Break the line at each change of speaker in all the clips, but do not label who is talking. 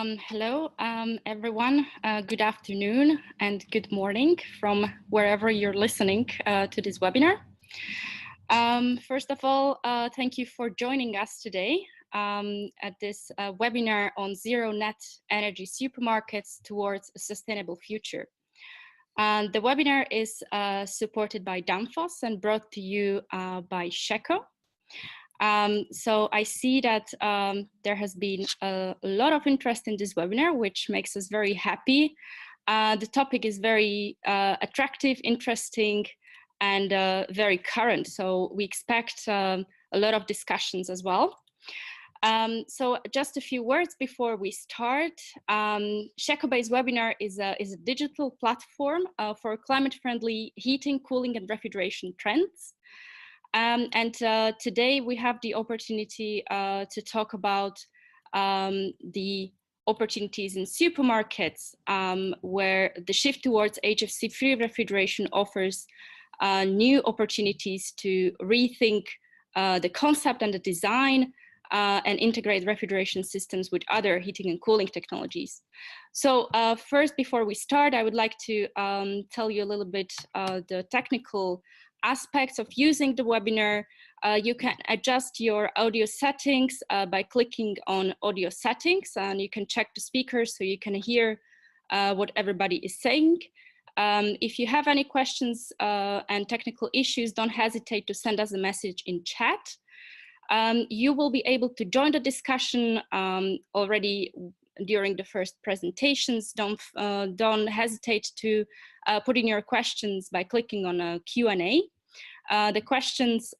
Hello, everyone. Good afternoon and good morning from wherever you're listening to this webinar. First of all, thank you for joining us today at this webinar on zero net energy supermarkets towards a sustainable future. The webinar is supported by danfoss and brought to you by Shecco. So I see that there has been a lot of interest in this webinar, which makes us very happy. The topic is very attractive, interesting, and very current. So we expect a lot of discussions as well. So just a few words before we start. sheccoBase webinar is a digital platform for climate-friendly heating, cooling, and refrigeration trends. Today we have the opportunity to talk about the opportunities in supermarkets where the shift towards HFC-free refrigeration offers new opportunities to rethink the concept and the design and integrate refrigeration systems with other heating and cooling technologies. So first, before we start, I would like to tell you a little bit the technical aspects of using the webinar. You can adjust your audio settings by clicking on audio settings, and you can check the speakers so you can hear what everybody is saying. If you have any questions and technical issues, don't hesitate to send us a message in chat. You will be able to join the discussion already during the first presentations. Don't hesitate to put in your questions by clicking on a Q&A. The questions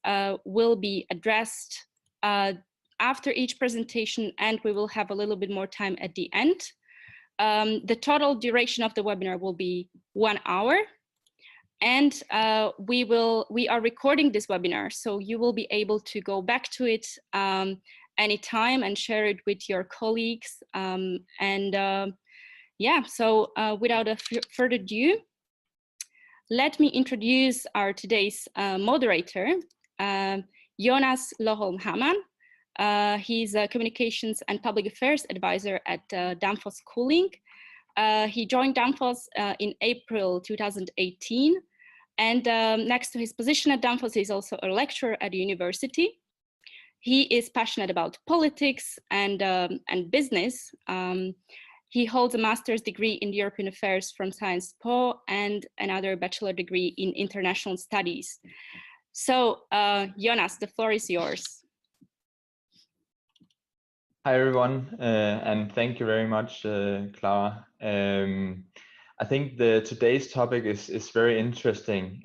will be addressed after each presentation, and we will have a little bit more time at the end. The total duration of the webinar will be 1 hour. And we are recording this webinar, so you will be able to go back to it anytime and share it with your colleagues. Yeah, so without further ado, let me introduce our today's moderator, Jonas Loholm-Hamann. He's a communications and public affairs advisor at danfoss Cooling. He joined danfoss in April 2018. And next to his position at danfoss, he's also a lecturer at the university. He is passionate about politics and business. He holds a master's degree in European Affairs from Sciences Po and another bachelor degree in international studies. So, Jonas, the floor is yours.
Hi, everyone, and thank you very much, Clara. I think today's topic is very interesting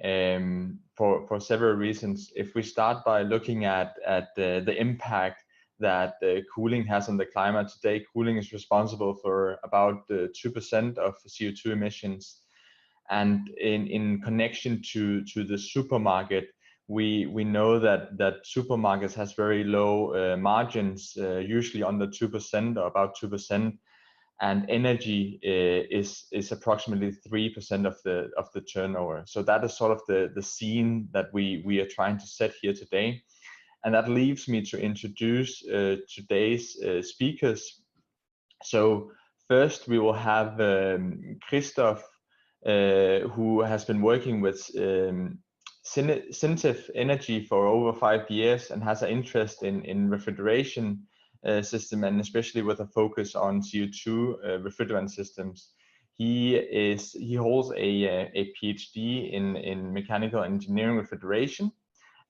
for several reasons. If we start by looking at the impact that cooling has on the climate today, cooling is responsible for about 2% of CO2 emissions. And in connection to the supermarket, we know that supermarkets has very low margins, usually under 2% or about 2%. And energy is approximately 3% of the turnover. So that is sort of the scene that we are trying to set here today. And that leaves me to introduce today's speakers. So first we will have Christoph, who has been working with Syntev Energy for over 5 years and has an interest in refrigeration system, and especially with a focus on CO2 refrigerant systems. He holds a PhD in mechanical engineering refrigeration,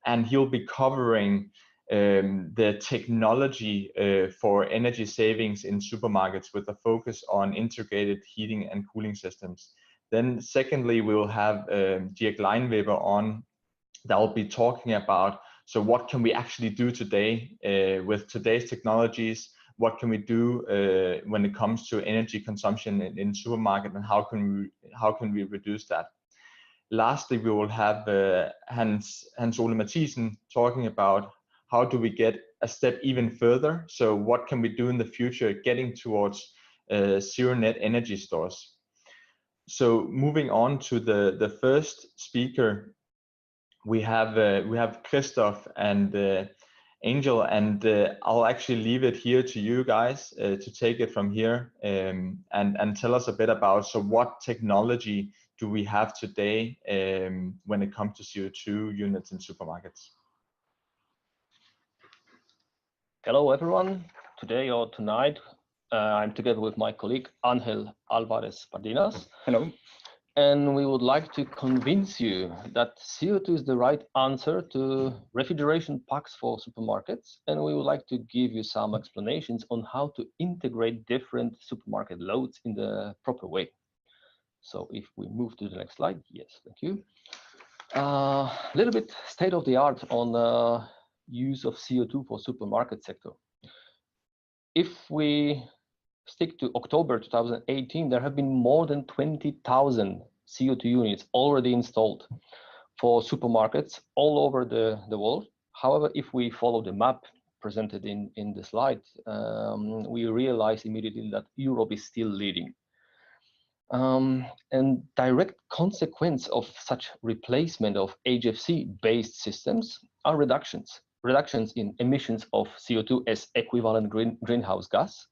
and he'll be covering the technology for energy savings in supermarkets with a focus on integrated heating and cooling systems. Then secondly, we will have Dirk Leinweber on, that will be talking about, so what can we actually do today with today's technologies? What can we do when it comes to energy consumption in supermarket, and how can we reduce that? Lastly, we will have Hans Ole Mathisen talking about how do we get a step even further. So what can we do in the future getting towards zero net energy stores? So moving on to the first speaker, we have Christoph, and Angel, and I'll actually leave it here to you guys to take it from here and tell us a bit about, so what technology do we have today when it comes to CO2 units in supermarkets?
Hello everyone, today or tonight I'm together with my colleague Angel Alvarez Pardinas.
Hello.
And we would like to convince you that CO2 is the right answer to refrigeration packs for supermarkets. And we would like to give you some explanations on how to integrate different supermarket loads in the proper way. So if we move to the next slide, yes, thank you. A little bit state of the art on use of CO2 for supermarket sector. If we stick to October 2018, there have been more than 20,000 CO2 units already installed for supermarkets all over the world. However, if we follow the map presented in the slide, we realize immediately that Europe is still leading. And direct consequence of such replacement of HFC-based systems are reductions in emissions of CO2 as equivalent greenhouse gas,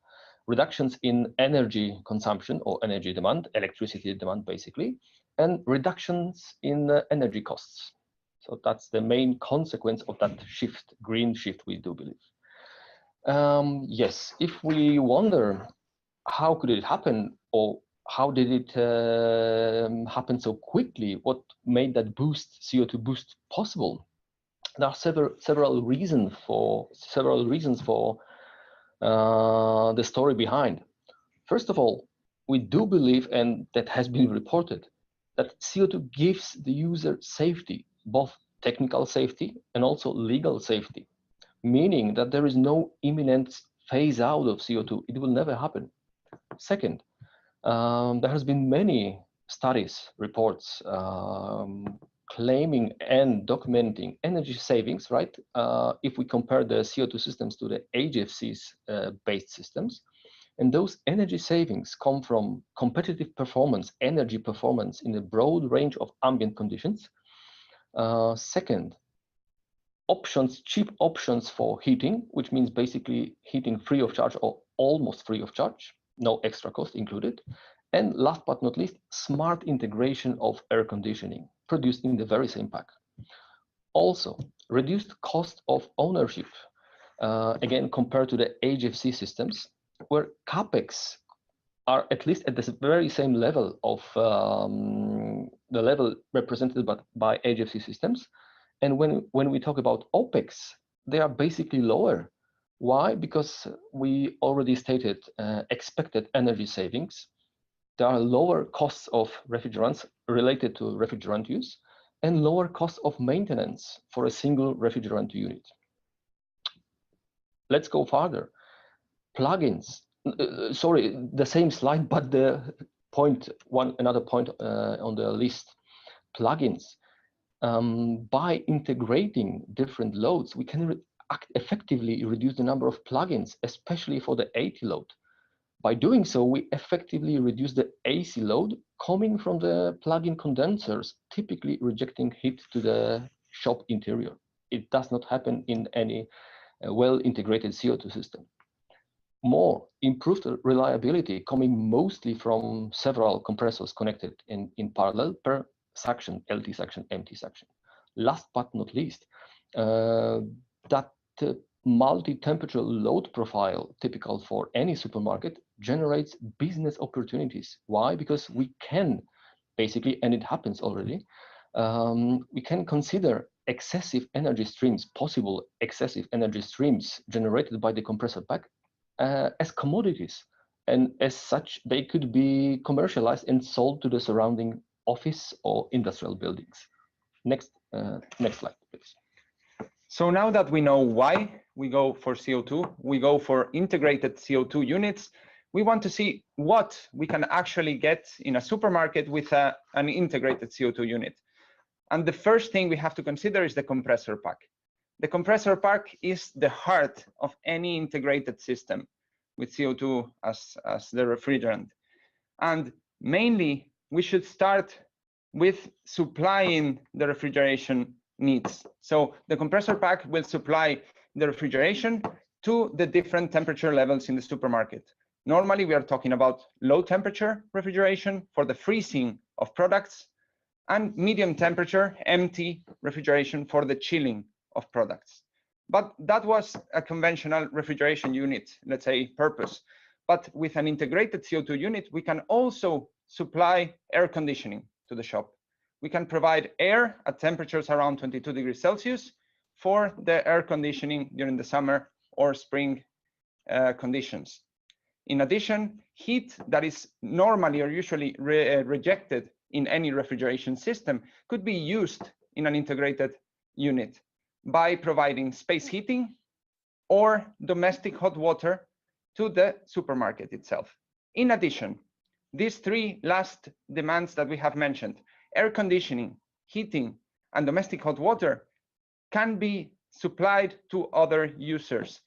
reductions in energy consumption or energy demand, electricity demand basically, and reductions in energy costs. So that's the main consequence of that shift, green shift, we do believe. Yes, if we wonder how could it happen, or how did it happen so quickly, what made that CO2 boost possible? There are several reasons for the story behind. First of all, we do believe, and that has been reported, that CO2 gives the user safety, both technical safety and also legal safety, meaning that there is no imminent phase out of CO2. It will never happen. Second, there has been many studies, reports, claiming and documenting energy savings, right? If we compare the CO2 systems to the HFCs based systems, and those energy savings come from competitive performance, energy performance in a broad range of ambient conditions. Second, cheap options for heating, which means basically heating free of charge or almost free of charge, no extra cost included. And last but not least, smart integration of air conditioning produced in the very same pack. Also, reduced cost of ownership, again, compared to the HFC systems, where CapEx are at least at the very same level of the level represented by HFC systems. And when we talk about OpEx, they are basically lower. Why? Because we already stated expected energy savings. There are lower costs of refrigerants related to refrigerant use and lower costs of maintenance for a single refrigerant unit. Let's go further. Plugins, sorry, the same slide, but the another point on the list, plugins. By integrating different loads, we can effectively reduce the number of plugins, especially for the 80 load. By doing so, we effectively reduce the AC load coming from the plug-in condensers, typically rejecting heat to the shop interior. It does not happen in any well-integrated CO2 system. More improved reliability coming mostly from several compressors connected in parallel per suction, LT suction, MT suction. Last but not least, that multi-temperature load profile typical for any supermarket generates business opportunities. Why? Because we can basically, and it happens already, we can consider possible excessive energy streams generated by the compressor pack as commodities, and as such they could be commercialized and sold to the surrounding office or industrial buildings. Next slide, please.
So now that we know why we go for CO2, we go for integrated CO2 units, we want to see what we can actually get in a supermarket with an integrated CO2 unit. And the first thing we have to consider is the compressor pack. The compressor pack is the heart of any integrated system with CO2 as the refrigerant. And mainly, we should start with supplying the refrigeration needs. So the compressor pack will supply the refrigeration to the different temperature levels in the supermarket. Normally, we are talking about low temperature refrigeration for the freezing of products, and medium temperature, empty refrigeration for the chilling of products. But that was a conventional refrigeration unit, let's say, purpose. But with an integrated CO2 unit, we can also supply air conditioning to the shop. We can provide air at temperatures around 22 degrees Celsius for the air conditioning during the summer or spring conditions. In addition, heat that is normally or usually rejected in any refrigeration system could be used in an integrated unit by providing space heating or domestic hot water to the supermarket itself. In addition, these three last demands that we have mentioned, air conditioning, heating, and domestic hot water, can be supplied to other users.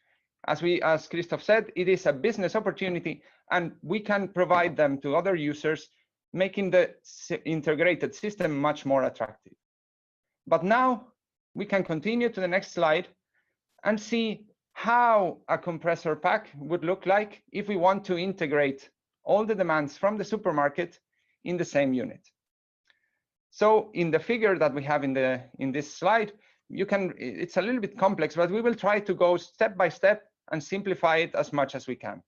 As Christoph said, it is a business opportunity, and we can provide them to other users, making the integrated system much more attractive. But now we can continue to the next slide and see how a compressor pack would look like if we want to integrate all the demands from the supermarket in the same unit. So in the figure that we have in this slide, it's a little bit complex, but we will try to go step by step and simplify it as much as we can.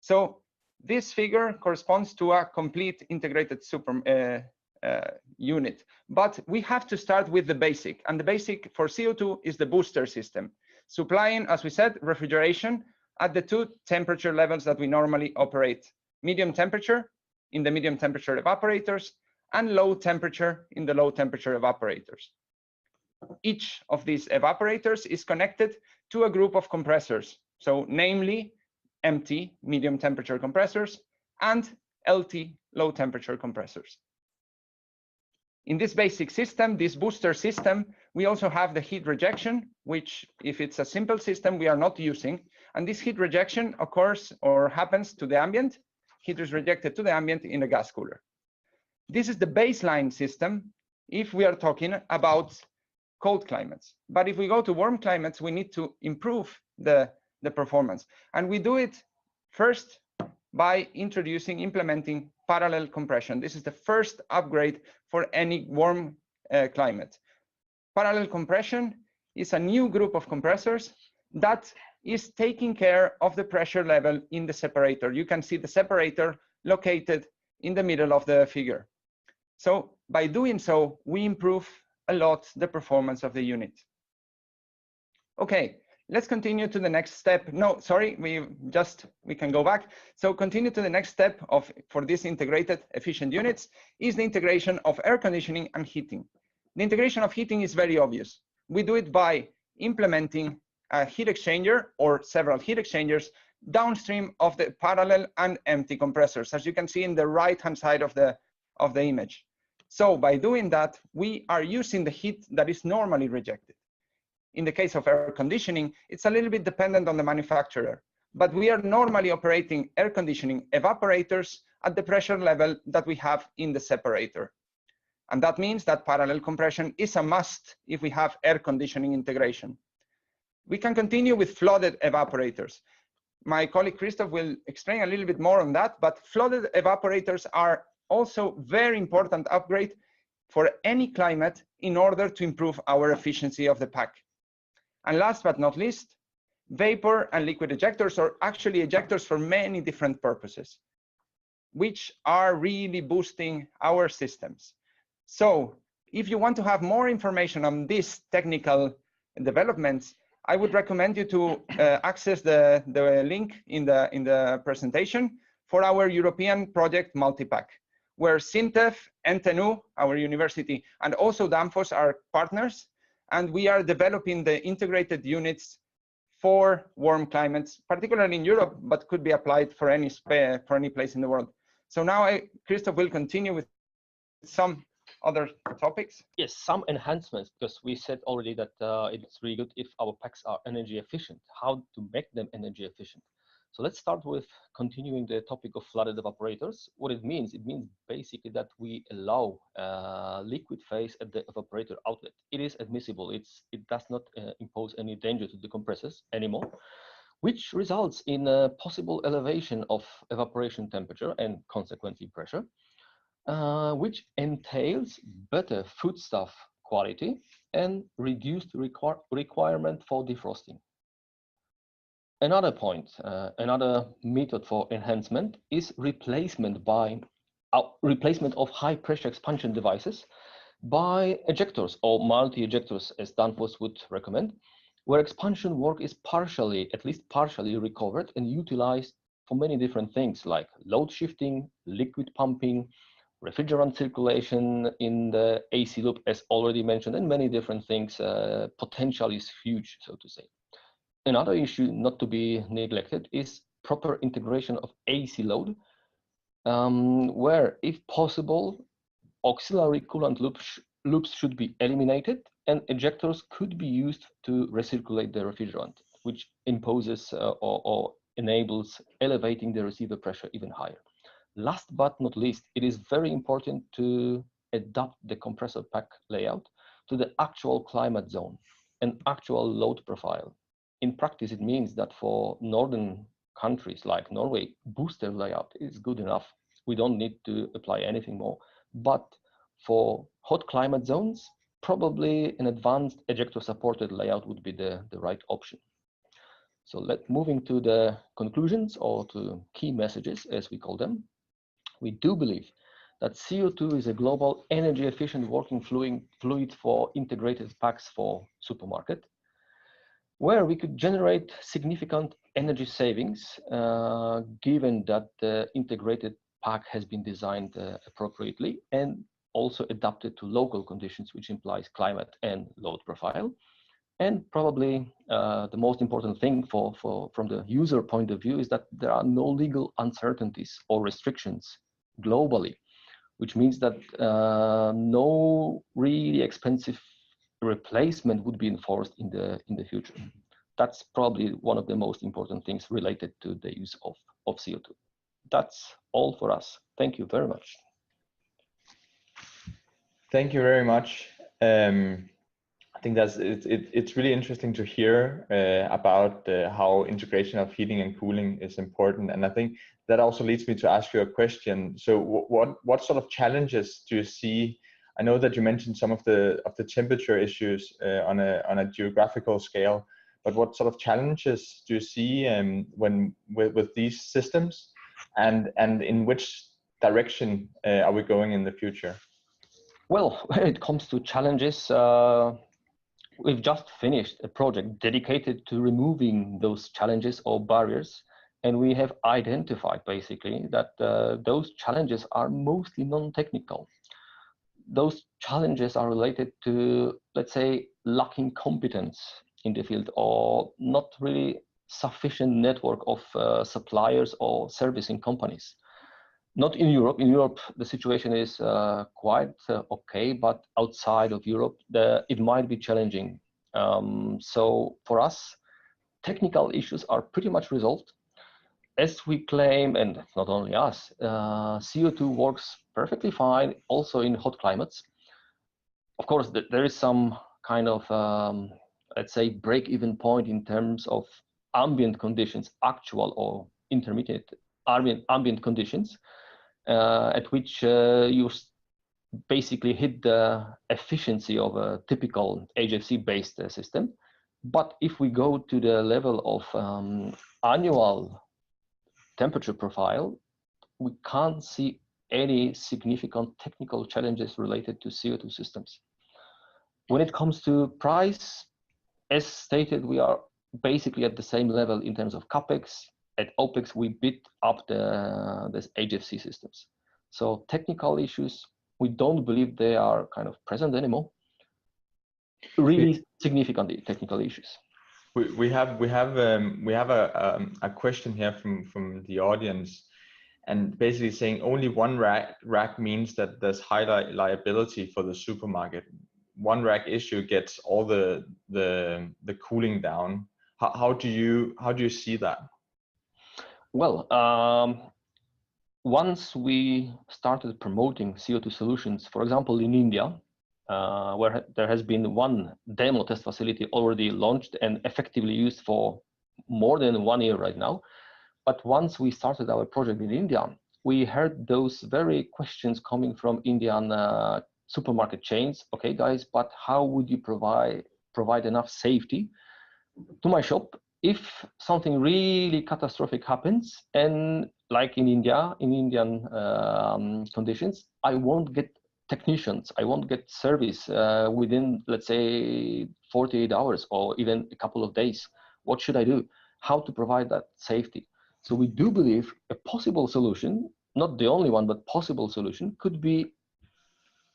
So this figure corresponds to a complete integrated unit, but we have to start with the basic, and the basic for CO2 is the booster system, supplying, as we said, refrigeration at the two temperature levels that we normally operate: medium temperature in the medium temperature evaporators and low temperature in the low temperature evaporators. Each of these evaporators is connected to a group of compressors, so namely empty medium temperature compressors and LT low temperature compressors. In this basic system, this booster system, we also have the heat rejection, which, if it's a simple system, we are not using. And this heat rejection occurs or happens to the ambient. Heat is rejected to the ambient in a gas cooler. This is the baseline system if we are talking about cold climates. But if we go to warm climates, we need to improve the performance. And we do it first by implementing parallel compression. This is the first upgrade for any warm climate. Parallel compression is a new group of compressors that is taking care of the pressure level in the separator. You can see the separator located in the middle of the figure. So by doing so, we improve a lot the performance of the unit. Okay, let's continue to the next step. No, sorry, we can go back. So continue to the next step for these integrated efficient units is the integration of air conditioning and heating. The integration of heating is very obvious. We do it by implementing a heat exchanger or several heat exchangers downstream of the parallel and empty compressors, as you can see in the right-hand side of the image. So by doing that, we are using the heat that is normally rejected. In the case of air conditioning, it's a little bit dependent on the manufacturer, but we are normally operating air conditioning evaporators at the pressure level that we have in the separator. And that means that parallel compression is a must if we have air conditioning integration. We can continue with flooded evaporators. My colleague Christoph will explain a little bit more on that, but flooded evaporators are also very important upgrade for any climate in order to improve our efficiency of the pack. And last but not least, vapor and liquid ejectors are actually ejectors for many different purposes, which are really boosting our systems. So if you want to have more information on these technical developments, I would recommend you to access the link in the presentation for our European project Multipack, where SINTEF, NTNU, our university, and also danfoss are partners, and we are developing the integrated units for warm climates, particularly in Europe, but could be applied for any place in the world. So now Christoph will continue with some other topics.
Yes, some enhancements, because we said already that it's really good if our packs are energy efficient. How to make them energy efficient? So let's start with continuing the topic of flooded evaporators. What it means basically that we allow liquid phase at the evaporator outlet. It is admissible. It does not impose any danger to the compressors anymore, which results in a possible elevation of evaporation temperature and consequently pressure, which entails better foodstuff quality and reduced requirement for defrosting. Another point, another method for enhancement is replacement of high pressure expansion devices by ejectors or multi-ejectors, as Danfoss would recommend, where expansion work is at least partially recovered and utilized for many different things like load shifting, liquid pumping, refrigerant circulation in the AC loop, as already mentioned, and many different things. Potential is huge, so to say. Another issue not to be neglected is proper integration of AC load, where, if possible, auxiliary coolant loops should be eliminated and ejectors could be used to recirculate the refrigerant, which imposes or enables elevating the receiver pressure even higher. Last but not least, it is very important to adapt the compressor pack layout to the actual climate zone and actual load profile. In practice, it means that for northern countries like Norway, booster layout is good enough. We don't need to apply anything more. But for hot climate zones, probably an advanced ejector-supported layout would be the right option. So moving to the conclusions, or to key messages, as we call them. We do believe that CO2 is a global energy-efficient working fluid for integrated packs for supermarket, where we could generate significant energy savings, given that the integrated pack has been designed appropriately and also adapted to local conditions, which implies climate and load profile. And probably the most important thing from the user point of view is that there are no legal uncertainties or restrictions globally, which means that no really expensive replacement would be enforced in the future. That's probably one of the most important things related to the use of CO2. That's all for us. Thank you very much.
Thank you very much. I think it's really interesting to hear about how integration of heating and cooling is important, and I think that also leads me to ask you a question. So, what sort of challenges do you see? I know that you mentioned some of the temperature issues on a geographical scale, but what sort of challenges do you see with these systems, and in which direction are we going in the future?
Well, when it comes to challenges, we've just finished a project dedicated to removing those challenges or barriers, and we have identified basically that those challenges are mostly non-technical. Those challenges are related to, let's say, lacking competence in the field, or not really sufficient network of suppliers or servicing companies. Not in Europe. In Europe, the situation is quite okay, but outside of Europe, it might be challenging. So for us, technical issues are pretty much resolved. As we claim, and not only us, CO2 works perfectly fine also in hot climates. Of course, there is some kind of, let's say, break-even point in terms of ambient conditions, actual or intermediate ambient conditions, at which you basically hit the efficiency of a typical HFC-based system. But if we go to the level of annual temperature profile, we can't see any significant technical challenges related to CO2 systems. When it comes to price, as stated, we are basically at the same level in terms of CapEx. At OpEx, we bid up the HFC systems. So technical issues, we don't believe they are kind of present anymore. Really significant technical issues.
We have a question here from the audience, and basically saying only one rack means that there's high liability for the supermarket. One rack issue gets all the cooling down. How do you see that?
Well, once we started promoting CO2 solutions, for example, in India, where there has been one demo test facility already launched and effectively used for more than 1 year right now. But once we started our project in India, we heard those very questions coming from Indian supermarket chains. Okay, guys, but how would you provide enough safety to my shop if something really catastrophic happens? And like in India, in Indian conditions, I won't get technicians, I won't get service within, let's say, 48 hours or even a couple of days. What should I do? How to provide that safety? So we do believe a possible solution, not the only one, but possible solution, could be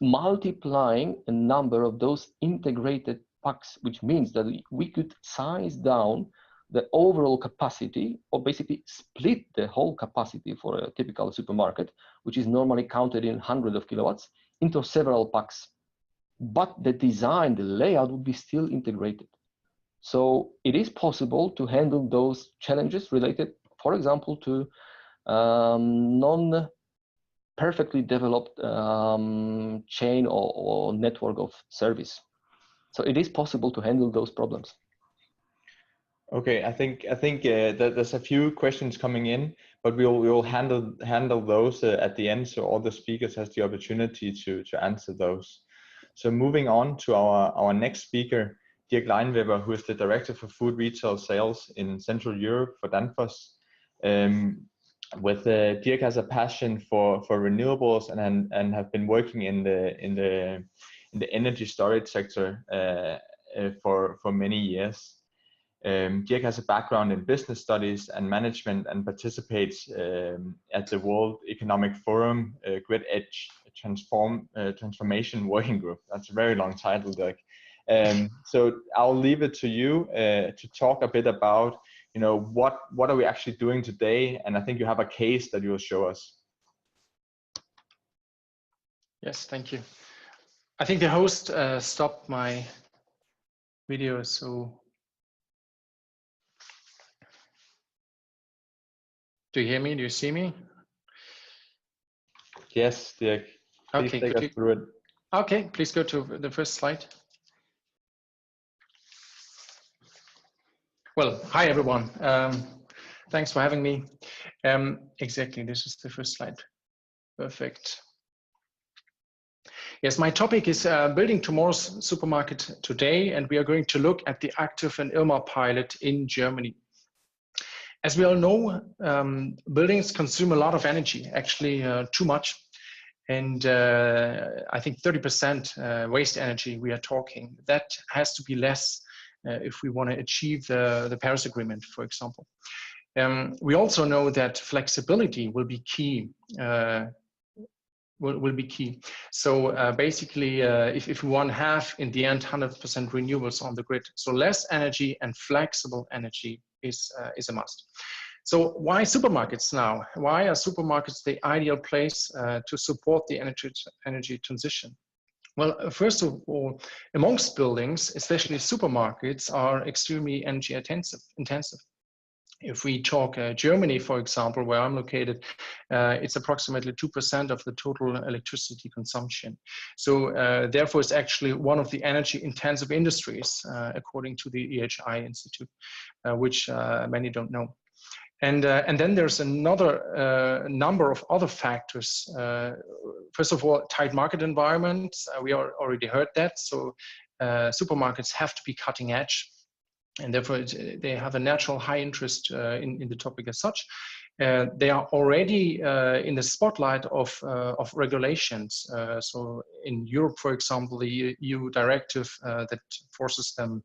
multiplying a number of those integrated packs, which means that we could size down the overall capacity, or basically split the whole capacity for a typical supermarket, which is normally counted in hundreds of kilowatts, into several packs. But the design, the layout would be still integrated. So it is possible to handle those challenges related, for example, to non-perfectly developed chain or network of service. So it is possible to handle those problems.
Okay, I think that there's a few questions coming in, but we'll handle those at the end, so all the speakers has the opportunity to answer those. So moving on to our next speaker, Dirk Leinweber, who is the Director for Food Retail Sales in Central Europe for Danfoss. Dirk has a passion for renewables and have been working in the energy storage sector for many years. Dirk has a background in business studies and management and participates at the World Economic Forum Grid Edge Transformation Working Group. That's a very long title, Dirk. So I'll leave it to you to talk a bit about, what are we actually doing today? And I think you have a case that you will show us.
Yes, thank you. I think the host stopped my video, so. Do you hear me? Do you see me?
Yes, Dirk. Please take us through it.
Okay, please go to the first slide. Well, hi everyone. Thanks for having me. Exactly, this is the first slide. Perfect. Yes, my topic is building tomorrow's supermarket today, and we are going to look at the Active and IRMA pilot in Germany. As we all know, buildings consume a lot of energy, actually too much. And I think 30% waste energy we are talking. That has to be less if we want to achieve the Paris Agreement, for example. We also know that flexibility will be key. Will be key. So basically, if we want to have in the end 100% renewables on the grid, so less energy and flexible energy is a must. So why supermarkets now? Why are supermarkets the ideal place to support the energy transition? Well, first of all, amongst buildings, especially supermarkets, are extremely energy intensive. If we talk Germany, for example, where I'm located, it's approximately 2% of the total electricity consumption. So therefore, it's actually one of the energy intensive industries, according to the EHI Institute, which many don't know. And then there's another number of other factors. First of all, tight market environment. We already heard that. So supermarkets have to be cutting edge. And therefore, they have a natural high interest in the topic as such. They are already in the spotlight of regulations. So in Europe, for example, the EU directive that forces them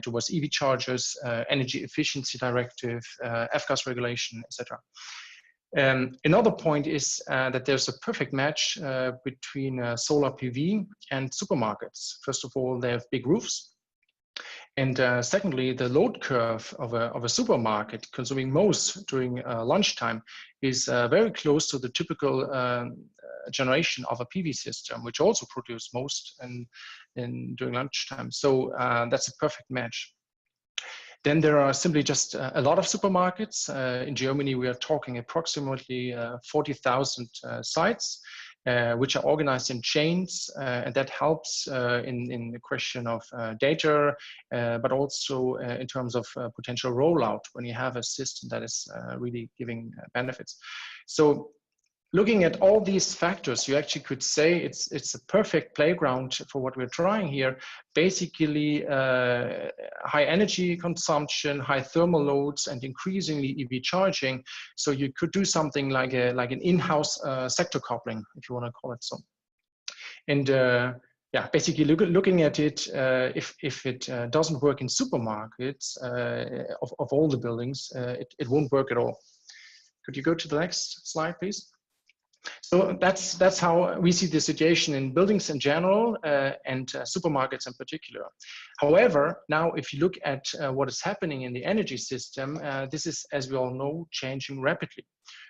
towards EV chargers, energy efficiency directive, F-gas regulation, etc. Another point is that there's a perfect match between solar PV and supermarkets. First of all, they have big roofs. And secondly, the load curve of a supermarket consuming most during lunchtime is very close to the typical generation of a PV system, which also produces most during lunchtime. So that's a perfect match. Then there are simply just a lot of supermarkets. In Germany, we are talking approximately 40,000 sites, which are organized in chains, and that helps in the question of data, but also in terms of potential rollout when you have a system that is really giving benefits. So looking at all these factors, you actually could say it's a perfect playground for what we're trying here. Basically, high energy consumption, high thermal loads, and increasingly EV charging. So you could do something like an in-house sector coupling, if you want to call it so. And yeah, basically looking at it, if it doesn't work in supermarkets of all the buildings, it won't work at all. Could you go to the next slide, please? So that's how we see the situation in buildings in general and supermarkets in particular. However, now if you look at what is happening in the energy system, this is, as we all know, changing rapidly.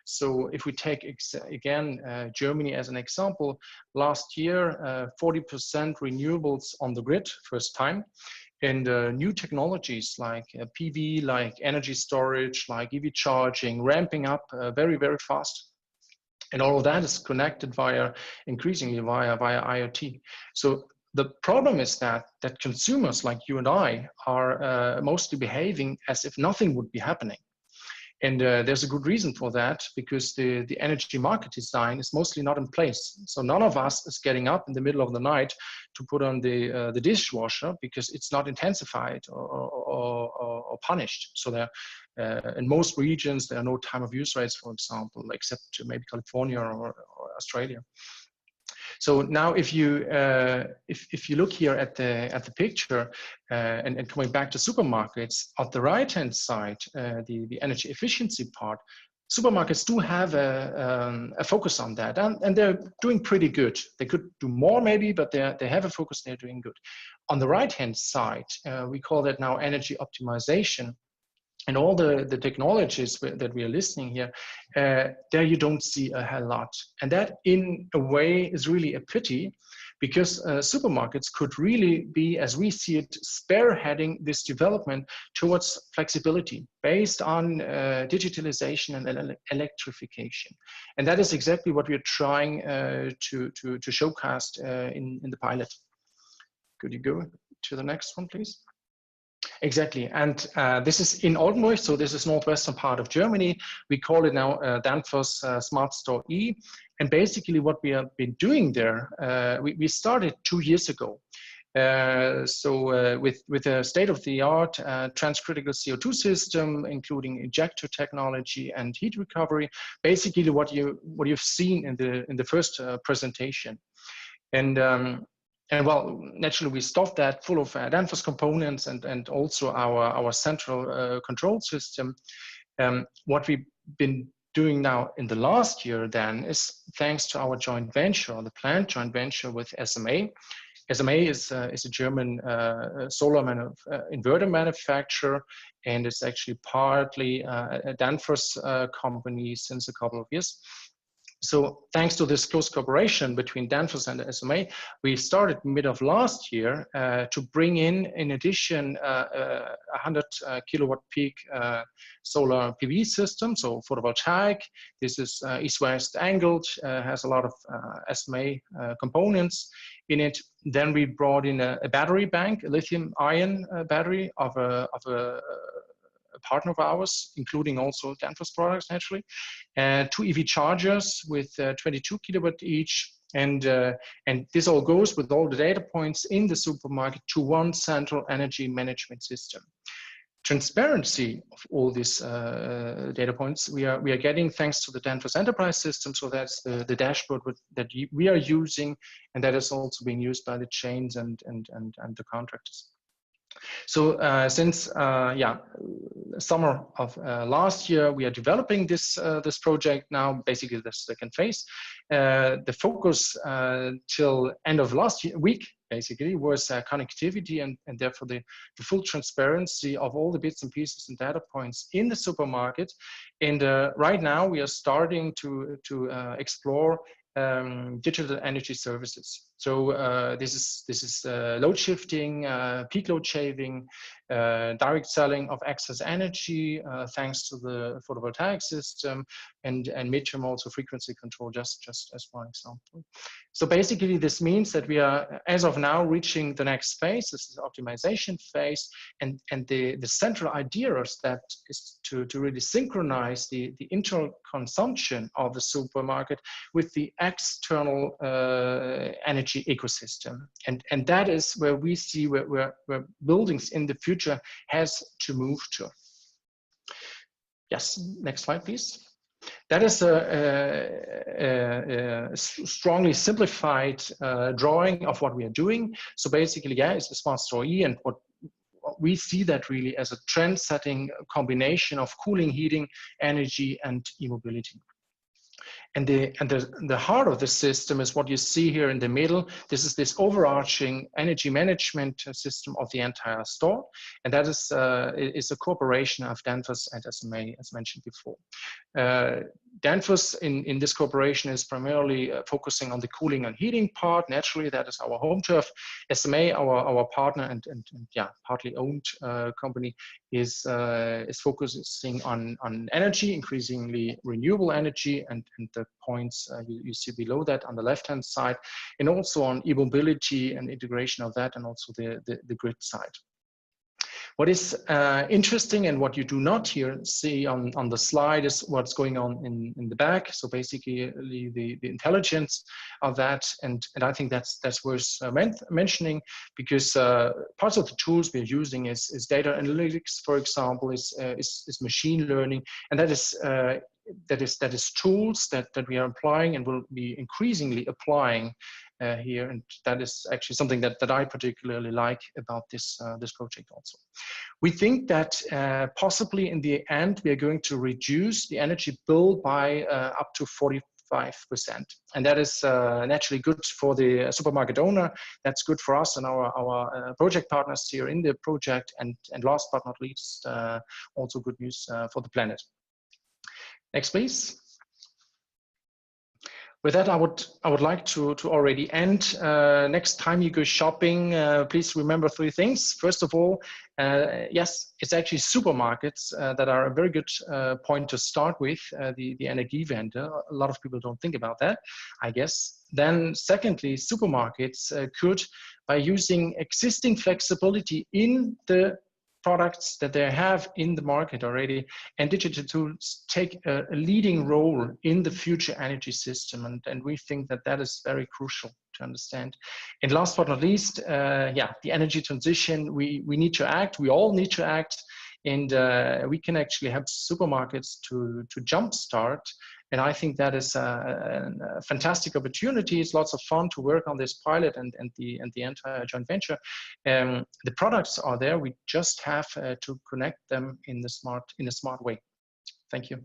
So if we take again Germany as an example, last year 40% renewables on the grid, first time. And new technologies like PV, like energy storage, like EV charging, ramping up very, very fast. And all of that is connected increasingly via IoT. So the problem is that consumers like you and I are mostly behaving as if nothing would be happening. And there's a good reason for that, because the energy market design is mostly not in place. So none of us is getting up in the middle of the night to put on the dishwasher, because it's not intensified or punished. So there, in most regions, there are no time of use rates, for example, except maybe California or Australia. So now, if you look here at the picture and coming back to supermarkets, on the right-hand side, the energy efficiency part, supermarkets do have a focus on that, and they're doing pretty good. They could do more maybe, but they have a focus. They're doing good. On the right-hand side, we call that now energy optimization. And all the technologies that we are listing here, there you don't see a hell lot. And that, in a way, is really a pity, because supermarkets could really be, as we see it, spearheading this development towards flexibility based on digitalization and electrification. And that is exactly what we're trying to showcase in the pilot. Could you go to the next one, please? Exactly, and this is in Oldenburg, so this is northwestern part of Germany. We call it now Danfoss Smart Store E, and basically what we have been doing there, we started 2 years ago. With a state-of-the-art transcritical CO2 system, including injector technology and heat recovery, basically what you've seen in the first presentation. And well, naturally, we stuffed that full of danfoss components and also our central control system. What we've been doing now in the last year then is, thanks to our joint venture, the planned joint venture with SMA. SMA is a German solar inverter manufacturer, and it's actually partly a danfoss company since a couple of years. So thanks to this close cooperation between danfoss and SMA, we started mid of last year to bring in addition, 100 kilowatt peak solar PV system, so photovoltaic. This is east-west angled, has a lot of SMA components in it. Then we brought in a battery bank, a lithium-ion battery of a partner of ours, including also danfoss products, naturally, 2 EV chargers with 22 kilowatt each, and this all goes with all the data points in the supermarket to one central energy management system. Transparency of all these data points we are getting thanks to the danfoss enterprise system. So that's the dashboard that we are using, and that is also being used by the chains and the contractors. So since summer of last year, we are developing this project now, basically the second phase. The focus till end of last week basically was connectivity and therefore the full transparency of all the bits and pieces and data points in the supermarket. And right now we are starting to explore digital energy services. So this is load shifting, peak load shaving, direct selling of excess energy thanks to the photovoltaic system, and midterm also frequency control, just as one example. So basically this means that we are, as of now, reaching the next phase. This is the optimization phase, and the central idea is that is to really synchronize the internal consumption of the supermarket with the external energy ecosystem, and that is where we see where buildings in the future has to move to. Yes, next slide, please. That is a strongly simplified drawing of what we are doing. So basically, yeah, it's the Smart Store E, and what we see that really as a trend-setting combination of cooling, heating, energy, and e-mobility. And the heart of the system is what you see here in the middle. This is this overarching energy management system of the entire store. And that is a cooperation of danfoss and SMA, as mentioned before. Danfoss in this cooperation is primarily focusing on the cooling and heating part. Naturally, that is our home turf. SMA, our partner and yeah, partly owned company, is focusing on energy, increasingly renewable energy, and the points you see below that on the left-hand side, and also on e-mobility and integration of that, and also the grid side. What is interesting and what you do not here see on the slide is what's going on in the back. So basically the intelligence of that, and I think that's worth mentioning, because parts of the tools we're using is data analytics, for example, is machine learning, and that is tools that we are applying and will be increasingly applying here, and that is actually something that I particularly like about this project also. We think that possibly in the end we are going to reduce the energy bill by up to 45%, and that is naturally good for the supermarket owner. That's good for us and our project partners here in the project, and last but not least, also good news for the planet. Next, please. With that, I would like to already end. Next time you go shopping, please remember 3 things. First of all, yes, it's actually supermarkets that are a very good point to start with, the Energiewende. A lot of people don't think about that, I guess. Then secondly, supermarkets could, by using existing flexibility in the products that they have in the market already, and digital tools take a leading role in the future energy system, and we think that is very crucial to understand. And last but not least, yeah, the energy transition, we need to act, we all need to act, and we can actually help supermarkets to jumpstart. And I think that is a fantastic opportunity. It's lots of fun to work on this pilot and the entire joint venture. The products are there. We just have to connect them in a smart way. Thank you.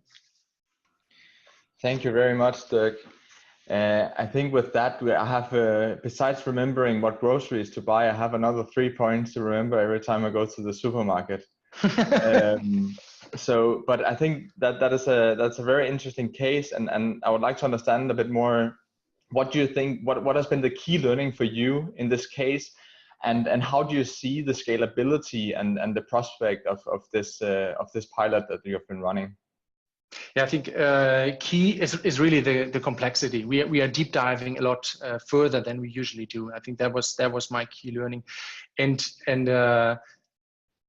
Thank you very much, Dirk. I think with that, I have, besides remembering what groceries to buy, I have another 3 points to remember every time I go to the supermarket. But I think that's a very interesting case, and I would like to understand a bit more. What do you think? What has been the key learning for you in this case, and how do you see the scalability and the prospect of this pilot that you have been running?
Yeah, I think key is really the complexity. We are deep diving a lot further than we usually do. I think that was my key learning, and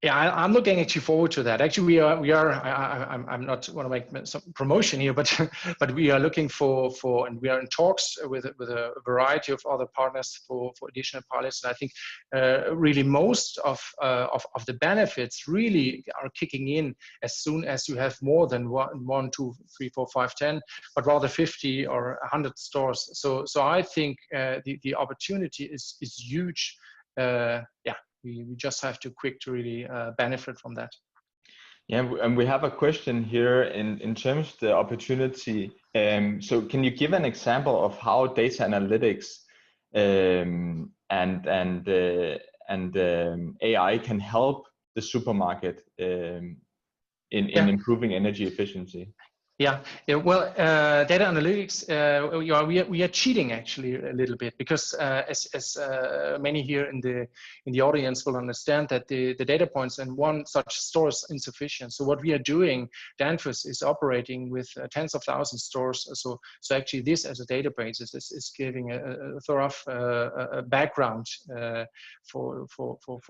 yeah, I'm looking actually forward to that. Actually, I'm not want to make some promotion here, but we are looking for, and we are in talks with a variety of other partners for additional pilots. And I think really most of the benefits really are kicking in as soon as you have more than 1, 2, 3, 4, 5, 10, but rather 50 or 100 stores. So I think the opportunity is huge. Yeah. We just have to really benefit from that.
Yeah, and we have a question here in terms of the opportunity. So can you give an example of how data analytics and AI can help the supermarket in improving energy efficiency?
Yeah. Well, data analytics, we are cheating actually a little bit, because as many here in the audience will understand, that the data points in one such store is insufficient. So what we are doing, danfoss is operating with tens of thousands of stores. So actually this as a database is giving a thorough background for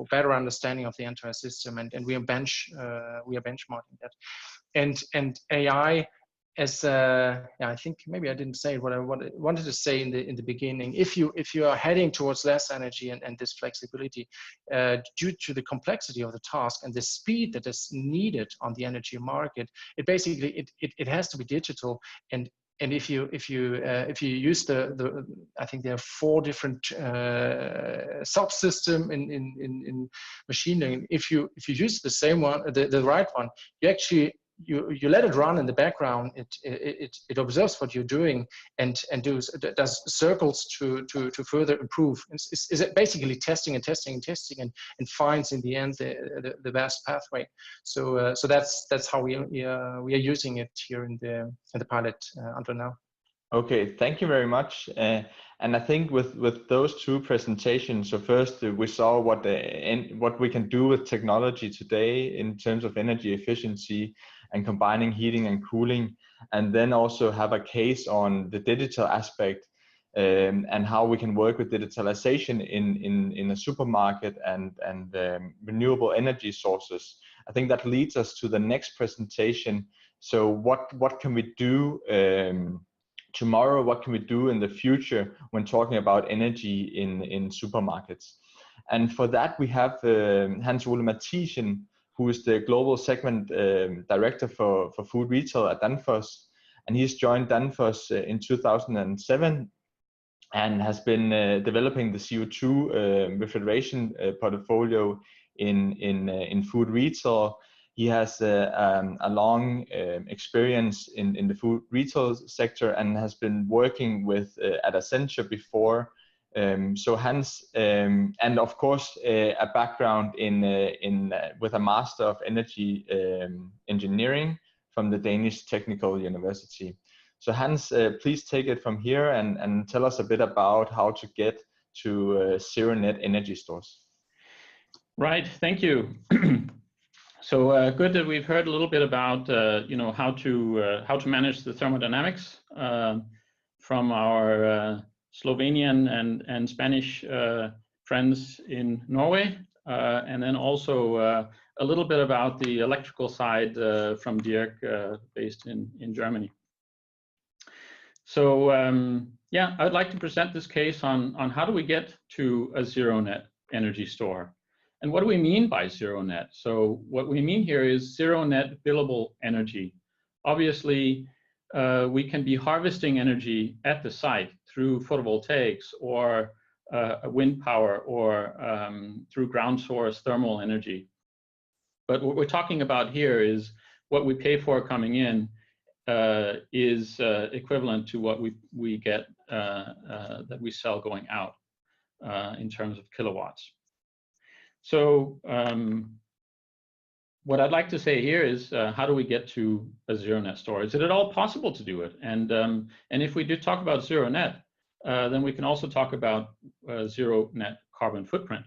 better understanding of the entire system, and we are benchmarking that, and AI. As I think maybe I didn't say what I wanted to say in the beginning. If you are heading towards less energy and this flexibility, due to the complexity of the task and the speed that is needed on the energy market, it basically it has to be digital. And if you use the I think there are 4 different subsystem in machine learning. If you use the same one, the right one, you actually you let it run in the background. It observes what you're doing and does circles to further improve. Is it basically testing and finds in the end the best pathway. So that's how we are using it here in the pilot until now.
Okay, thank you very much. And I think with those 2 presentations, so first we saw what we can do with technology today in terms of energy efficiency and combining heating and cooling, and then also have a case on the digital aspect and how we can work with digitalization in a supermarket and renewable energy sources. I think that leads us to the next presentation. So what can we do tomorrow? What can we do in the future when talking about energy in supermarkets? And for that we have Hans Ole Mathisen, who is the global segment director for food retail at Danfoss, and he's joined Danfoss in 2007 and has been developing the CO2 refrigeration portfolio in food retail. He has a long experience in the food retail sector and has been working with at Accenture before. So Hans, and of course a background with a Master of Energy Engineering from the Danish Technical University. So Hans, please take it from here and tell us a bit about how to get to zero net energy stores.
Right, thank you. So good that we've heard a little bit about how to manage the thermodynamics from our Slovenian and Spanish friends in Norway, and then also a little bit about the electrical side from Dirk, based in Germany. So yeah, I would like to present this case on how do we get to a zero net energy store. And what do we mean by zero net? So what we mean here is zero net billable energy. Obviously, we can be harvesting energy at the site through photovoltaics or wind power or through ground source thermal energy. But what we're talking about here is what we pay for coming in is equivalent to what we get that we sell going out in terms of kilowatts. So what I'd like to say here is how do we get to a zero net store? Is it at all possible to do it? And if we do talk about zero net, then we can also talk about zero net carbon footprint.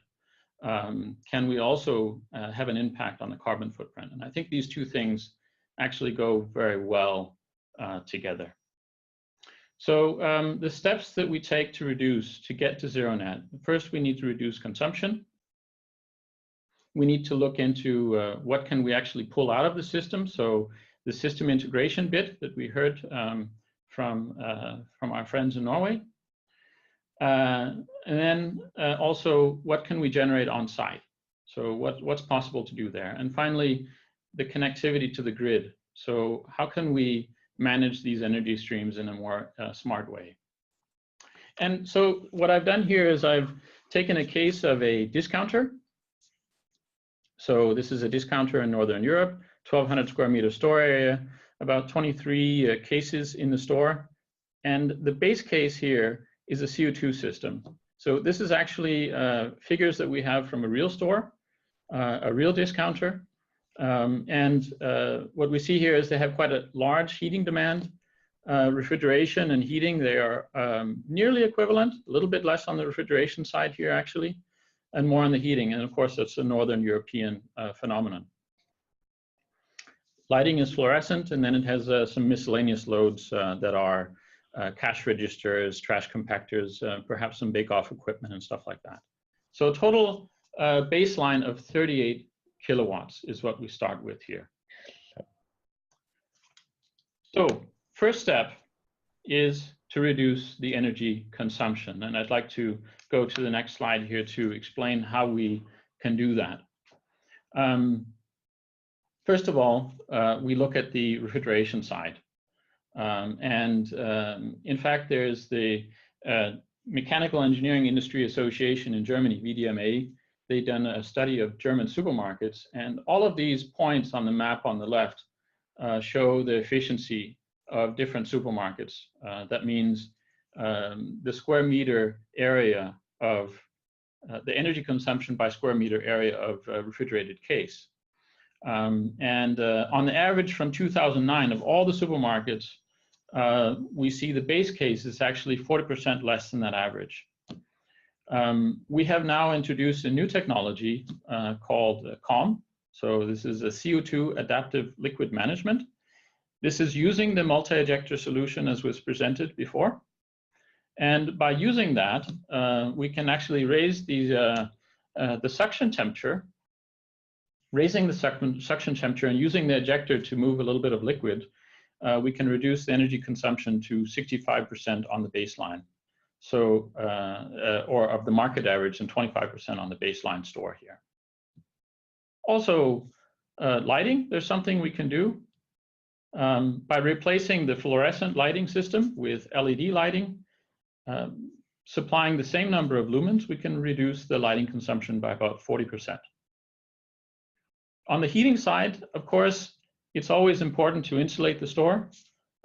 Can we also have an impact on the carbon footprint? And I think these 2 things actually go very well together. So the steps that we take to get to zero net, first we need to reduce consumption. We need to look into what can we actually pull out of the system. So the system integration bit that we heard from our friends in Norway. And then also what can we generate on site? So what's possible to do there? And finally, the connectivity to the grid. So how can we manage these energy streams in a more smart way? And so what I've done here is I've taken a case of a discounter. So this is a discounter in Northern Europe, 1,200 square meter store area, about 23 cases in the store. And the base case here is a CO2 system. So this is actually figures that we have from a real store, a real discounter. What we see here is they have quite a large heating demand. Refrigeration and heating, they are nearly equivalent, a little bit less on the refrigeration side here actually, and more on the heating. And of course, that's a Northern European phenomenon. Lighting is fluorescent, and then it has some miscellaneous loads that are cash registers, trash compactors, perhaps some bake-off equipment and stuff like that. So a total baseline of 38 kilowatts is what we start with here. So first step is to reduce the energy consumption. And I'd like to go to the next slide here to explain how we can do that. First of all, we look at the refrigeration side. In fact, there's the Mechanical Engineering Industry Association in Germany, VDMA. They've done a study of German supermarkets, and all of these points on the map on the left show the efficiency of different supermarkets. That means the square meter area of the energy consumption by square meter area of refrigerated case. On the average from 2009 of all the supermarkets, we see the base case is actually 40% less than that average. We have now introduced a new technology called COM. So this is a CO2 adaptive liquid management. This is using the multi-ejector solution as was presented before. And by using that, we can actually raise the suction temperature. Raising the suction temperature and using the ejector to move a little bit of liquid, we can reduce the energy consumption to 65% on the baseline. So, or of the market average, and 25% on the baseline store here. Also, lighting, there's something we can do. By replacing the fluorescent lighting system with LED lighting, supplying the same number of lumens, we can reduce the lighting consumption by about 40%. On the heating side, of course, it's always important to insulate the store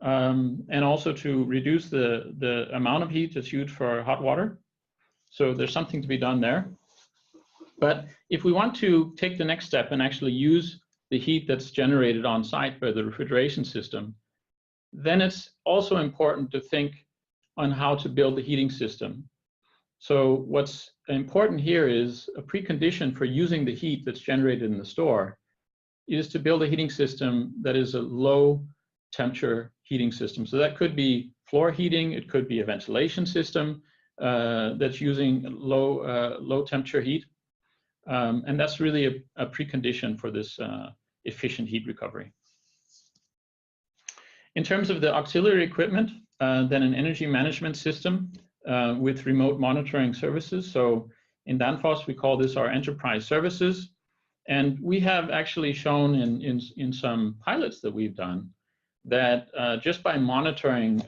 and also to reduce the amount of heat that's used for hot water. So there's something to be done there. But if we want to take the next step and actually use the heat that's generated on site by the refrigeration system, then it's also important to think on how to build the heating system. So what's important here is a precondition for using the heat that's generated in the store is to build a heating system that is a low temperature heating system. So that could be floor heating, it could be a ventilation system that's using low temperature heat. And that's really a precondition for this efficient heat recovery. In terms of the auxiliary equipment, then an energy management system with remote monitoring services. So in Danfoss, we call this our enterprise services. And we have actually shown in some pilots that we've done that just by monitoring,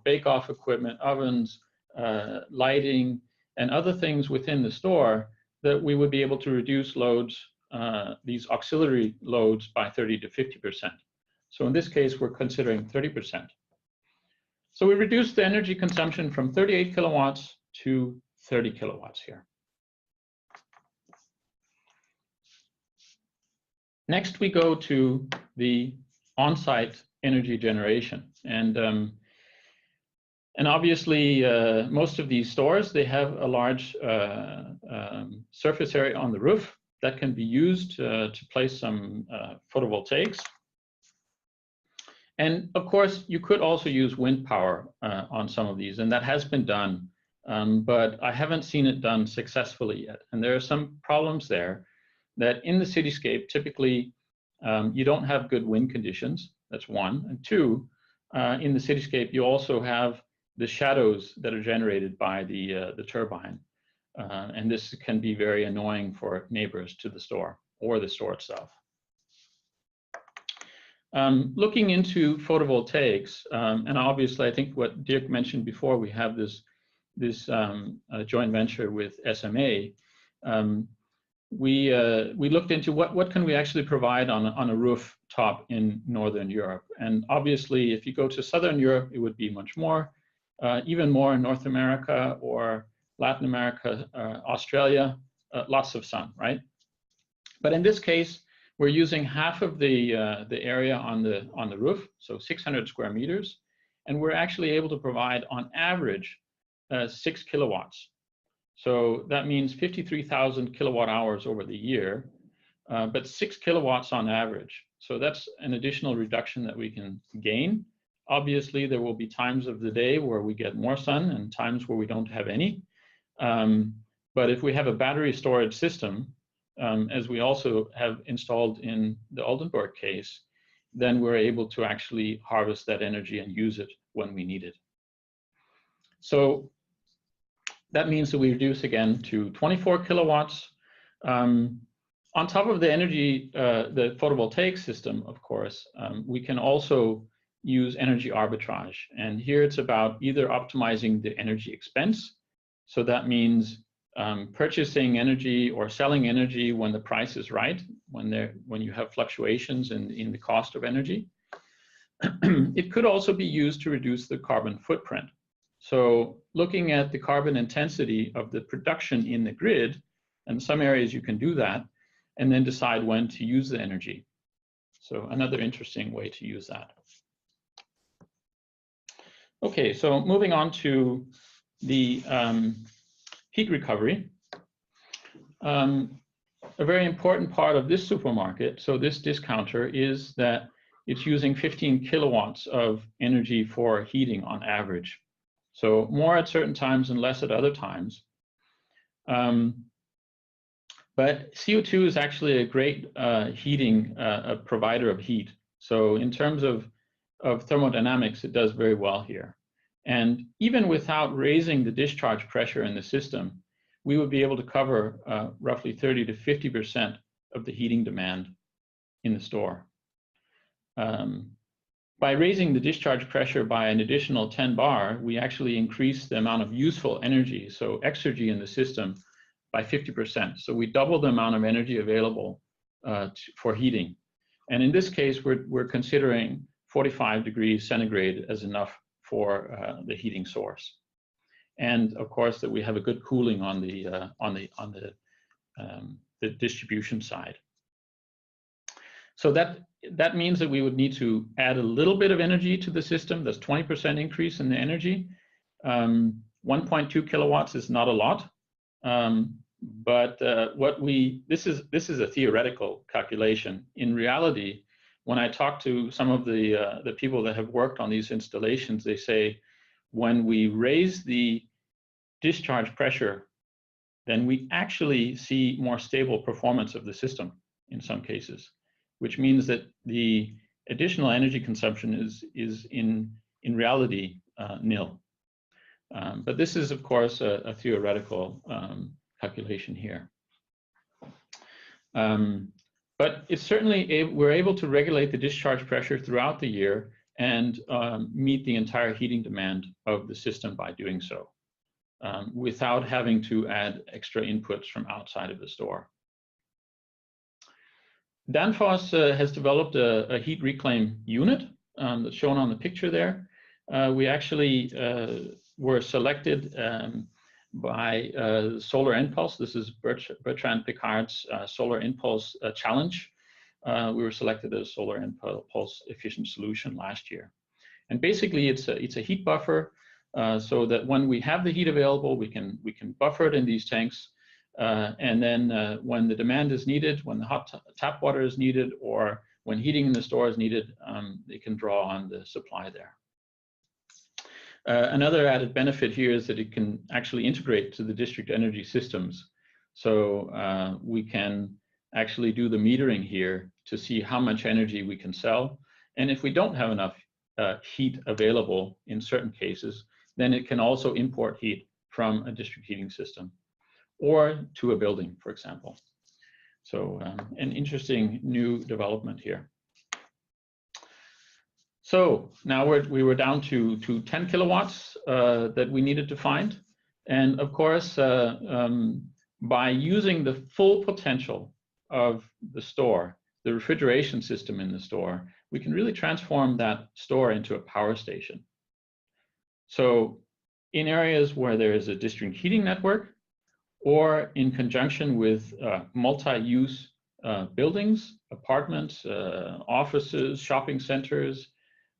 bake-off equipment, ovens, lighting, and other things within the store, that we would be able to reduce loads, these auxiliary loads, by 30 to 50%. So in this case, we're considering 30%. So we reduced the energy consumption from 38 kilowatts to 30 kilowatts here. Next, we go to the on-site energy generation. And obviously, most of these stores, they have a large surface area on the roof that can be used to place some photovoltaics. And of course, you could also use wind power on some of these, and that has been done, but I haven't seen it done successfully yet. And there are some problems there that in the cityscape, typically, you don't have good wind conditions. That's one. And two, in the cityscape, you also have the shadows that are generated by the turbine. And this can be very annoying for neighbors to the store or the store itself. Looking into photovoltaics, and obviously I think what Dirk mentioned before, we have this joint venture with SMA. We looked into what can we actually provide on a rooftop in Northern Europe. And obviously, if you go to Southern Europe, it would be much more, even more in North America or Latin America, Australia, lots of sun, right? But in this case, we're using half of the area on the roof, so 600 square meters, and we're actually able to provide on average 6 kilowatts. So that means 53,000 kilowatt hours over the year, but 6 kilowatts on average. So that's an additional reduction that we can gain. Obviously, there will be times of the day where we get more sun and times where we don't have any. But if we have a battery storage system, as we also have installed in the Oldenburg case, then we're able to actually harvest that energy and use it when we need it. So that means that we reduce again to 24 kilowatts. On top of the energy, the photovoltaic system, of course, we can also use energy arbitrage. And here it's about either optimizing the energy expense. So that means purchasing energy or selling energy when the price is right, when you have fluctuations in the cost of energy. It could also be used to reduce the carbon footprint. So looking at the carbon intensity of the production in the grid, and some areas you can do that, and then decide when to use the energy. So another interesting way to use that. Okay, so moving on to the heat recovery. A very important part of this supermarket, so this discounter, is that it's using 15 kilowatts of energy for heating on average. So more at certain times and less at other times. But CO2 is actually a great heating provider of heat. So in terms of thermodynamics, it does very well here. And even without raising the discharge pressure in the system, we would be able to cover roughly 30 to 50% of the heating demand in the store. By raising the discharge pressure by an additional 10 bar, we actually increase the amount of useful energy, so exergy in the system, by 50%. So we double the amount of energy available for heating. And in this case, we're considering 45 degrees centigrade as enough for the heating source. And of course, that we have a good cooling on the distribution side. So that means that we would need to add a little bit of energy to the system. That's 20% increase in the energy. 1.2 kilowatts is not a lot. But this is a theoretical calculation. In reality, when I talk to some of the people that have worked on these installations, they say when we raise the discharge pressure, then we actually see more stable performance of the system in some cases, which means that the additional energy consumption is in reality nil. But this is, of course, a theoretical calculation here. But it's certainly, we're able to regulate the discharge pressure throughout the year and meet the entire heating demand of the system by doing so, without having to add extra inputs from outside of the store. Danfoss has developed a heat reclaim unit that's shown on the picture there. We actually were selected by Solar Impulse. This is Bertrand Piccard's Solar Impulse Challenge. We were selected as Solar Impulse Efficient Solution last year. And basically, it's a heat buffer so that when we have the heat available, we can buffer it in these tanks. And then when the demand is needed, when the hot tap water is needed, or when heating in the store is needed, they can draw on the supply there. Another added benefit here is that it can actually integrate to the district energy systems. So we can actually do the metering here to see how much energy we can sell. And if we don't have enough heat available in certain cases, then it can also import heat from a district heating system or to a building, for example. So an interesting new development here. So now we were down to 10 kilowatts that we needed to find. And of course, by using the full potential of the store, the refrigeration system in the store, we can really transform that store into a power station. So in areas where there is a district heating network, or in conjunction with multi-use buildings, apartments, offices, shopping centers,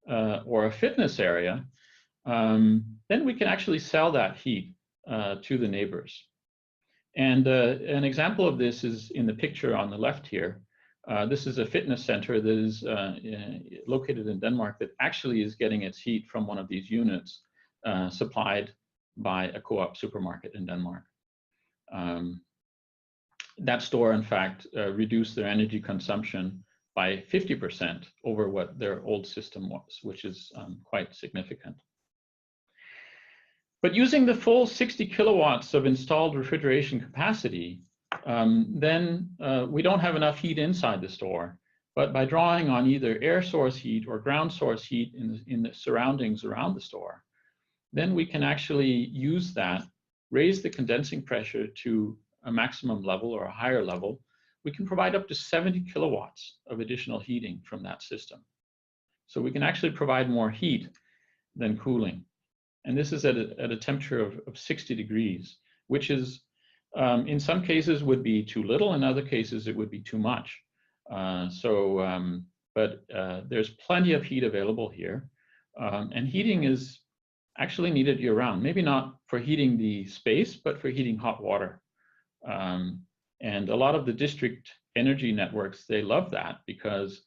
or a fitness area, then we can actually sell that heat to the neighbors. And an example of this is in the picture on the left here. This is a fitness center that is located in Denmark that actually is getting its heat from one of these units supplied by a co-op supermarket in Denmark. That store, in fact, reduced their energy consumption by 50% over what their old system was, which is quite significant. But using the full 60 kilowatts of installed refrigeration capacity, then we don't have enough heat inside the store. But by drawing on either air source heat or ground source heat in the surroundings around the store, then we can actually use that, raise the condensing pressure to a maximum level or a higher level. We can provide up to 70 kilowatts of additional heating from that system. So we can actually provide more heat than cooling. And this is at a temperature of 60 degrees, which is, in some cases would be too little, in other cases it would be too much. But there's plenty of heat available here. And heating is actually needed year-round, maybe not for heating the space, but for heating hot water. And a lot of the district energy networks, they love that because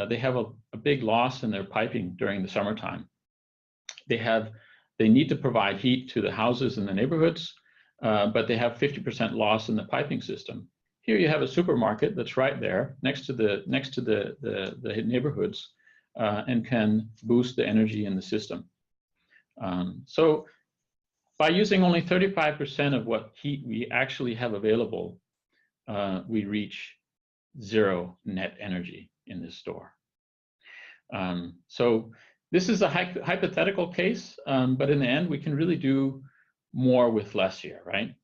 they have a big loss in their piping during the summertime. They need to provide heat to the houses in the neighborhoods, but they have 50% loss in the piping system. Here you have a supermarket that's right there next to the neighborhoods and can boost the energy in the system. So by using only 35% of what heat we actually have available, we reach zero net energy in this store. So this is a hypothetical case, but in the end, we can really do more with less here, right?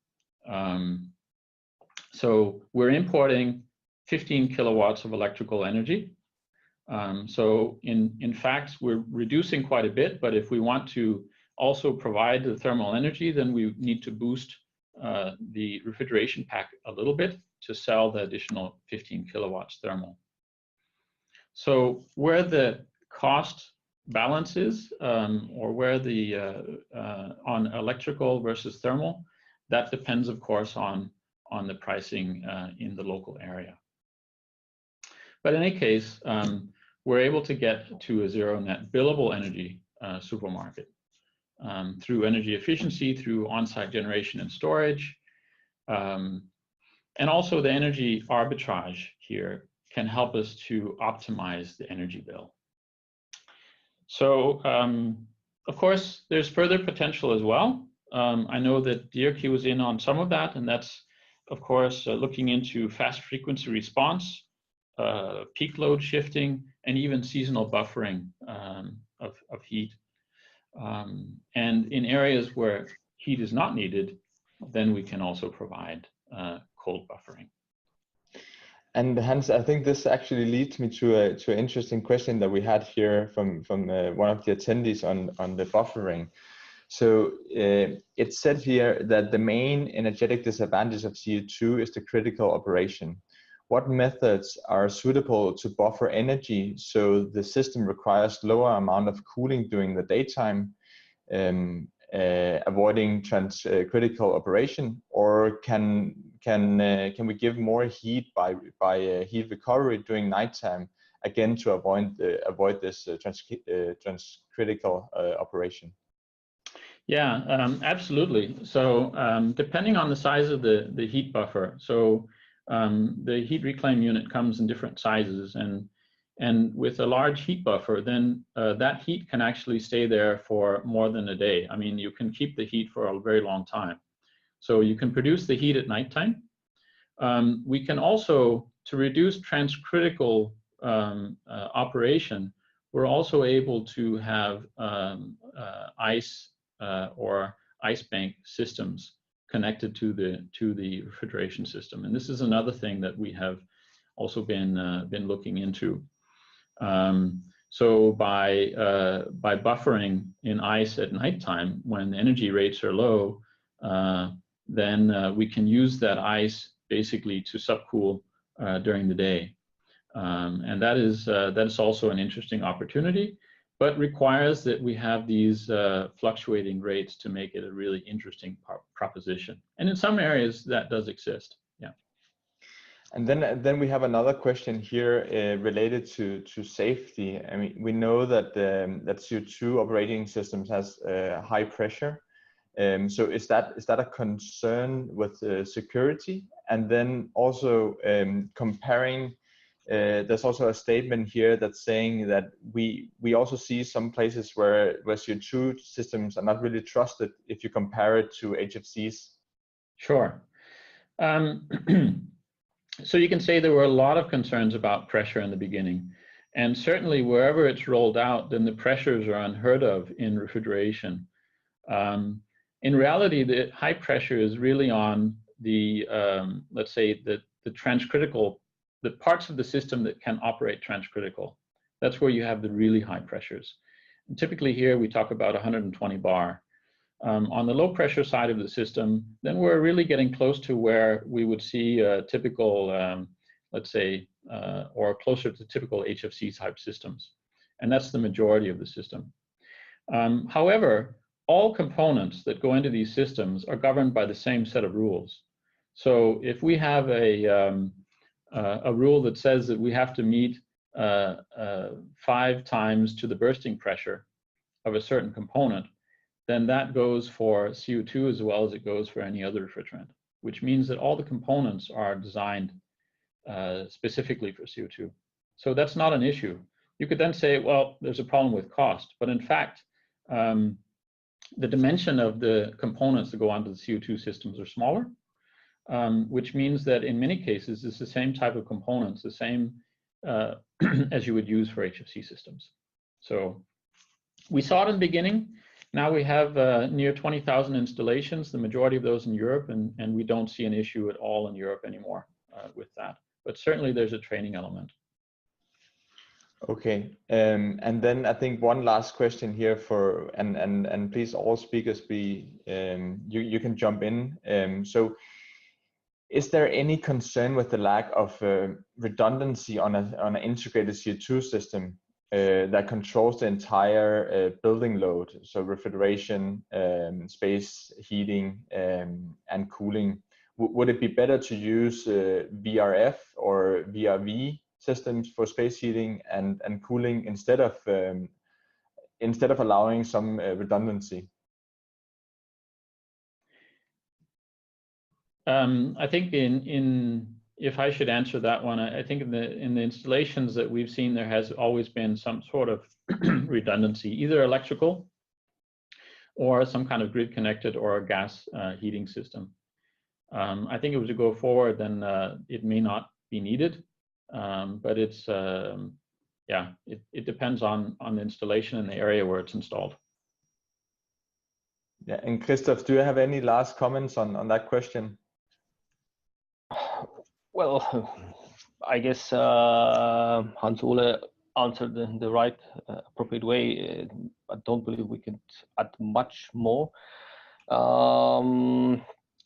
So we're importing 15 kilowatts of electrical energy. So in fact, we're reducing quite a bit, but if we want to also provide the thermal energy, then we need to boost the refrigeration pack a little bit to sell the additional 15 kilowatts thermal. So where the cost balance is, or where the on electrical versus thermal, that depends, of course, on the pricing in the local area. But in any case, we're able to get to a zero net billable energy supermarket through energy efficiency, through on-site generation and storage. And also the energy arbitrage here can help us to optimize the energy bill. So, of course, there's further potential as well. I know that Dirk was in on some of that, and that's, of course, looking into fast frequency response, peak load shifting, and even seasonal buffering of heat. And in areas where heat is not needed, then we can also provide cold buffering.
And Hans, I think this actually leads me to an interesting question that we had here from one of the attendees on the buffering. So it said here that the main energetic disadvantage of CO2 is the critical operation. What methods are suitable to buffer energy so the system requires lower amount of cooling during the daytime, avoiding critical operation, or can we give more heat by heat recovery during nighttime, again to avoid this transcritical operation?
Yeah, absolutely. So depending on the size of the heat buffer, so the heat reclaim unit comes in different sizes, and with a large heat buffer, then that heat can actually stay there for more than a day. I mean, you can keep the heat for a very long time. So you can produce the heat at nighttime. We can also, to reduce transcritical operation, we're also able to have ice or ice bank systems connected to the refrigeration system. And this is another thing that we have also been looking into. So by buffering in ice at nighttime, when the energy rates are low, then we can use that ice basically to subcool during the day. And that is also an interesting opportunity, but requires that we have these fluctuating rates to make it a really interesting proposition. And in some areas that does exist. Yeah.
And then we have another question here related to safety. I mean, we know that that CO2 operating systems has high pressure. So is that a concern with security? And then also comparing, there's also a statement here that's saying that we also see some places where CO2 systems are not really trusted if you compare it to HFCs.
Sure. So you can say there were a lot of concerns about pressure in the beginning. And certainly wherever it's rolled out, then the pressures are unheard of in refrigeration. In reality, the high pressure is really on the, let's say, the transcritical, the parts of the system that can operate transcritical. That's where you have the really high pressures. And typically here we talk about 120 bar. On the low pressure side of the system, then we're really getting close to where we would see a typical, let's say, or closer to typical HFC type systems. And that's the majority of the system. However, all components that go into these systems are governed by the same set of rules. So if we have a rule that says that we have to meet 5 times to the bursting pressure of a certain component, then that goes for CO2 as well as it goes for any other refrigerant, which means that all the components are designed specifically for CO2. So that's not an issue. You could then say, well, there's a problem with cost, but in fact, the dimension of the components that go onto the CO2 systems are smaller, which means that in many cases, it's the same type of components, the same as you would use for HFC systems. So we saw it in the beginning. Now we have near 20,000 installations, the majority of those in Europe, and we don't see an issue at all in Europe anymore with that. But certainly there's a training element.
Okay, and then I think one last question here for, and please all speakers you can jump in. So is there any concern with the lack of redundancy on an integrated CO2 system that controls the entire building load? So refrigeration, space heating, and cooling. Would it be better to use VRF or VRV systems for space heating and cooling instead of allowing some redundancy?
I think if I should answer that one, I think in the installations that we've seen, there has always been some sort of redundancy, either electrical or some kind of grid connected or a gas heating system. I think if it was to go forward, then it may not be needed, but it's yeah, it depends on the installation and the area where it's installed.
Yeah, and Christoph, do you have any last comments on that question?
Well, I guess Hans-Ole answered the right appropriate way. I don't believe we can add much more.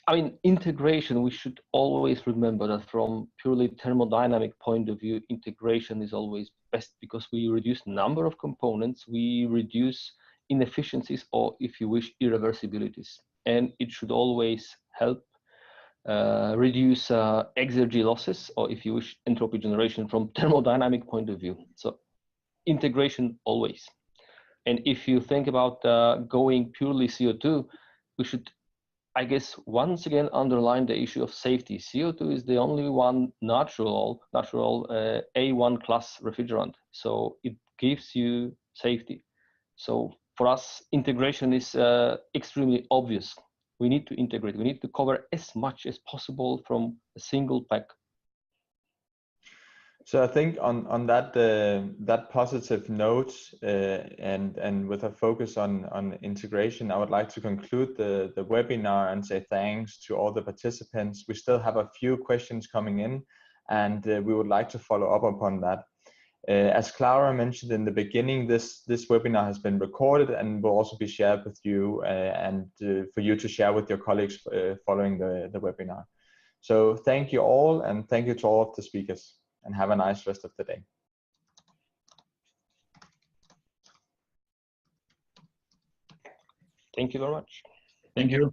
I mean, integration, we should always remember that from purely thermodynamic point of view, integration is always best because we reduce number of components, we reduce inefficiencies, or if you wish, irreversibilities. And it should always help reduce exergy losses, or if you wish, entropy generation from thermodynamic point of view. So integration always. And if you think about going purely CO2, we should, I guess, once again underline the issue of safety. CO2 is the only one natural A1 class refrigerant. So it gives you safety. So for us, integration is extremely obvious. We need to integrate. We need to cover as much as possible from a single pack.
So I think on that that positive note and with a focus on integration, I would like to conclude the webinar and say thanks to all the participants. We still have a few questions coming in, and we would like to follow up upon that. As Clara mentioned in the beginning, this webinar has been recorded and will also be shared with you and for you to share with your colleagues following the webinar. So thank you all, and thank you to all of the speakers, and have a nice rest of the day.
Thank you very much.
Thank you.